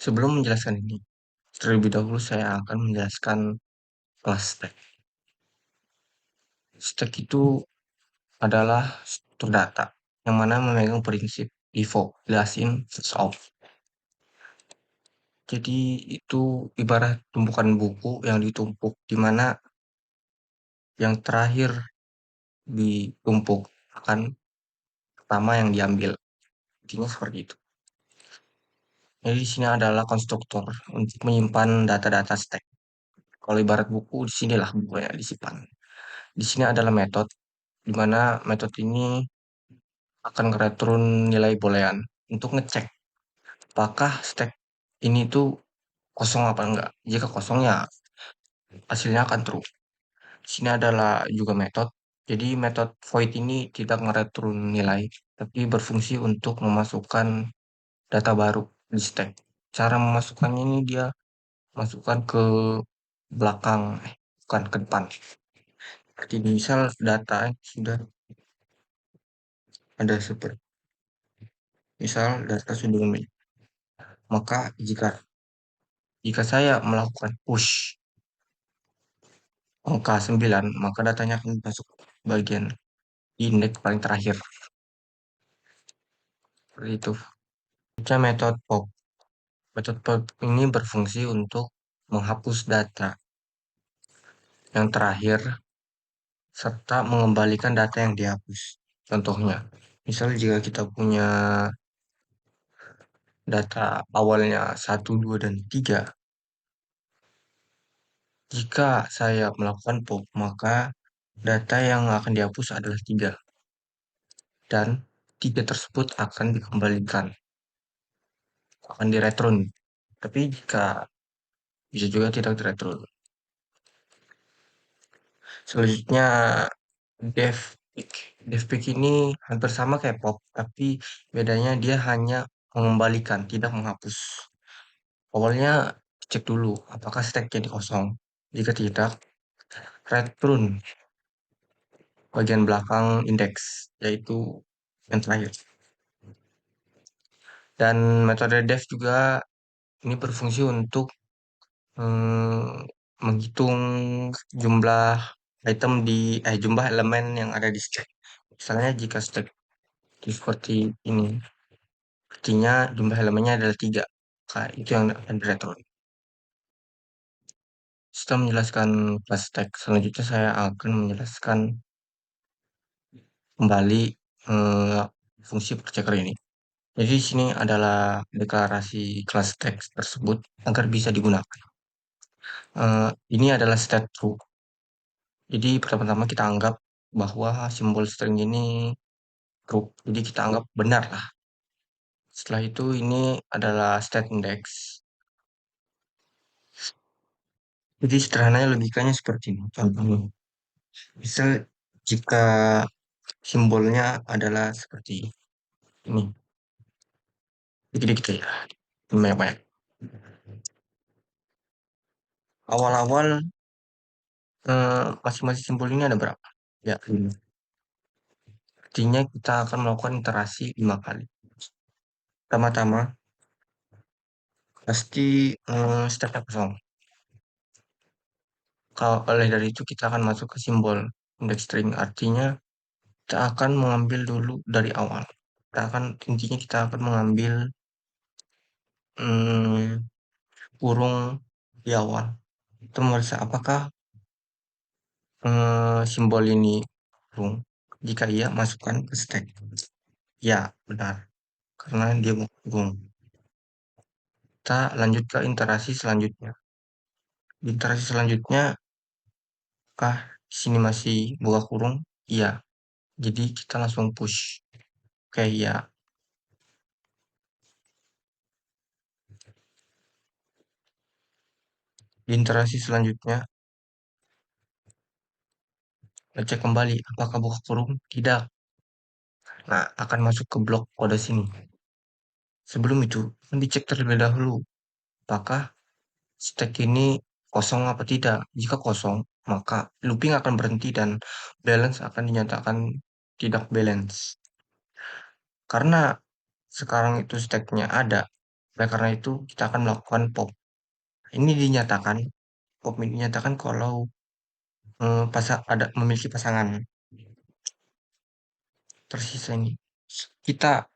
Sebelum menjelaskan ini, terlebih dahulu saya akan menjelaskan kelas stack. Stack itu adalah struktur data yang mana memegang prinsip default, last in, first out. Jadi itu ibarat tumpukan buku yang ditumpuk, di mana yang terakhir ditumpuk akan pertama yang diambil. Intinya seperti itu. Jadi di sini adalah konstruktor untuk menyimpan data-data stack. Kalau ibarat buku, di sinilah bukunya disimpan. Di sini adalah metode, di mana metode ini akan ngereturn nilai boolean untuk ngecek apakah stack ini tuh kosong apa enggak. Jika kosong ya hasilnya akan true. Di sini adalah juga metode. Jadi metode void ini tidak ngereturn nilai, tapi berfungsi untuk memasukkan data baru di stack. Cara memasukkannya ini dia masukkan ke belakang, bukan ke depan. Seperti misal data sudah ada seperti misal data sudah maka jika saya melakukan push angka 9, maka datanya akan masuk bagian indeks paling terakhir. Seperti itu. Selanjutnya metode pop. Metode pop ini berfungsi untuk menghapus data yang terakhir serta mengembalikan data yang dihapus. Contohnya, misal jika kita punya data awalnya 1, 2, dan 3, jika saya melakukan pop, maka data yang akan dihapus adalah 3. Dan 3 tersebut akan dikembalikan, akan direturn. Tapi jika bisa juga tidak direturn. Selanjutnya dev pick. Dev pick ini hampir sama kayak pop, tapi bedanya dia hanya mengembalikan, tidak menghapus. Awalnya cek dulu apakah stacknya di kosong. Jika tidak, return bagian belakang indeks, yaitu yang terakhir. Dan metode dev juga ini berfungsi untuk menghitung jumlah item jumlah elemen yang ada di stack. Misalnya jika stack seperti ini, artinya jumlah elemennya adalah 3. Maka itu yang akan direturn. Setelah menjelaskan kelas stack, selanjutnya saya akan menjelaskan kembali eh, fungsi checker ini. Jadi di sini adalah deklarasi kelas stack tersebut agar bisa digunakan. Ini adalah state true. Jadi pertama-tama kita anggap bahwa simbol string ini true. Jadi kita anggap benar lah. Setelah itu ini adalah state index. Jadi sederhananya logikanya seperti ini. Contohnya, misal jika simbolnya adalah seperti ini. Dikit-dikit ya. Banyak-banyak. Awal-awal masing-masing simbol ini ada berapa? Ya, 5. Artinya kita akan melakukan iterasi 5 kali. Pertama-tama pasti stepnya kosong. Kalau oleh dari itu kita akan masuk ke simbol index string. Artinya kita akan mengambil dulu dari awal. Intinya kita akan mengambil hmm, kurung di awal. Kita merasa apakah simbol ini kurung. Jika iya, masukkan ke stack. Ya, benar. Karena dia kurung. Kita lanjut ke iterasi selanjutnya. Di iterasi selanjutnya, apakah di sini masih buka kurung? Iya. Jadi kita langsung push. Kayak iya. Di iterasi selanjutnya, kita cek kembali apakah buka kurung. Tidak. Nah, akan masuk ke blok kode sini. Sebelum itu, kan dicek terlebih dahulu apakah stack ini kosong apa tidak. Jika kosong, maka looping akan berhenti dan balance akan dinyatakan tidak balance. Karena sekarang itu stacknya ada, Oleh karena itu, kita akan melakukan POP. Ini dinyatakan, POP ini dinyatakan kalau ada memiliki pasangan. Tersisa ini. Kita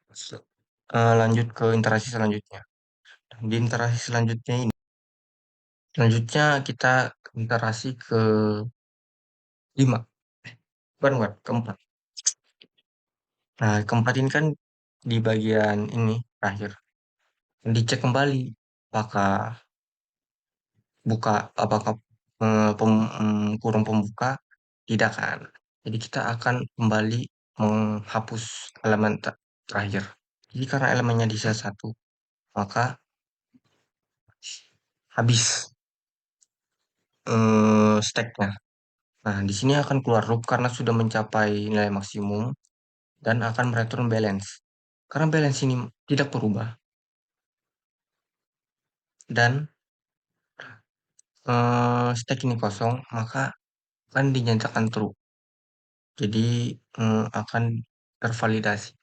lanjut ke interaksi selanjutnya. Di interaksi selanjutnya kita interaksi ke 5. Bukan, keempat. Nah, keempat ini kan di bagian ini terakhir. Dicek kembali apakah apakah kurung pembuka tidak kan. Jadi kita akan kembali menghapus elemen terakhir. Jadi karena elemennya di sel satu, maka habis stacknya. Nah, di sini akan keluar loop karena sudah mencapai nilai maksimum dan akan mereturn balance. Karena balance ini tidak berubah dan stack ini kosong, maka akan dinyatakan true. Jadi akan tervalidasi.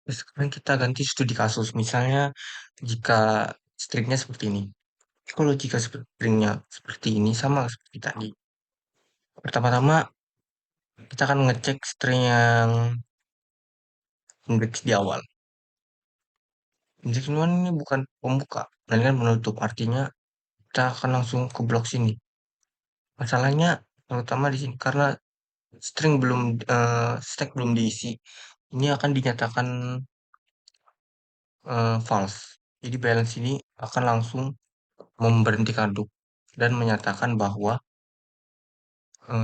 Terus sekarang kita ganti studi kasus. Misalnya jika stringnya seperti ini. Kalau jika stringnya seperti ini sama seperti tadi. Pertama-tama kita akan ngecek string yang indeks di awal. Indeks ini bukan pembuka, melainkan penutup. Artinya kita akan langsung ke blok sini. Masalahnya terutama di sini karena stack belum diisi. Ini akan dinyatakan false. Jadi balance ini akan langsung memberhentikan loop dan menyatakan bahwa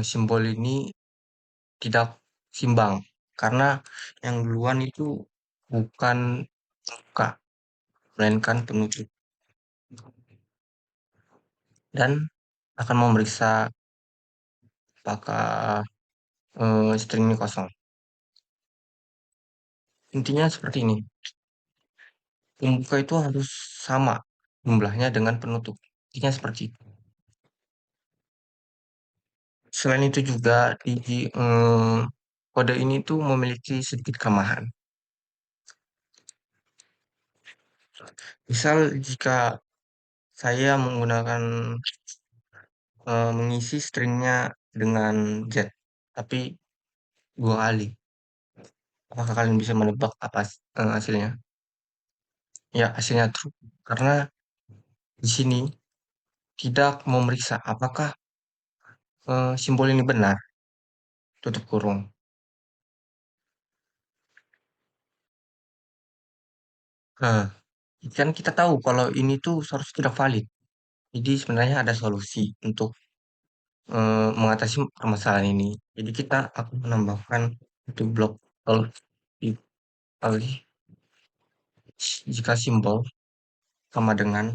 simbol ini tidak simbang karena yang duluan itu bukan buka melainkan penutup dan akan memeriksa apakah string ini kosong. Intinya seperti ini. Pembuka itu harus sama jumlahnya dengan penutup. Intinya seperti itu. Selain itu juga kode ini tuh memiliki sedikit kelemahan. Misal jika saya menggunakan mengisi stringnya dengan Z, tapi 2 kali. Apakah kalian bisa menebak apa hasilnya? Ya, hasilnya true. Karena di sini tidak memeriksa apakah simbol ini benar, tutup kurung. Nah, kan kita tahu kalau ini tuh seharusnya tidak valid. Jadi sebenarnya ada solusi untuk mengatasi permasalahan ini. Jadi kita akan menambahkan itu blok kalau alih jika simbol sama dengan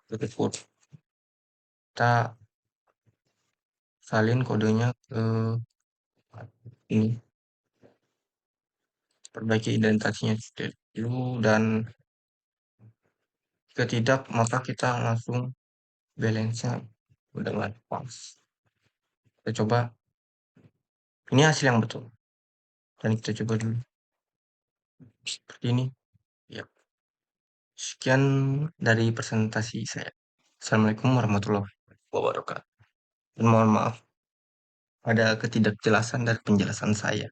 tutup kurung. Kita salin kodenya ke ini, perbaiki identitasnya dulu dan jika tidak maka kita langsung balance-nya udah nggak pas. Kita coba ini hasil yang betul dan kita coba dulu seperti ini. Ya, sekian dari presentasi saya. Assalamualaikum warahmatullahi wabarakatuh. Dan mohon maaf ada ketidakjelasan dari penjelasan saya.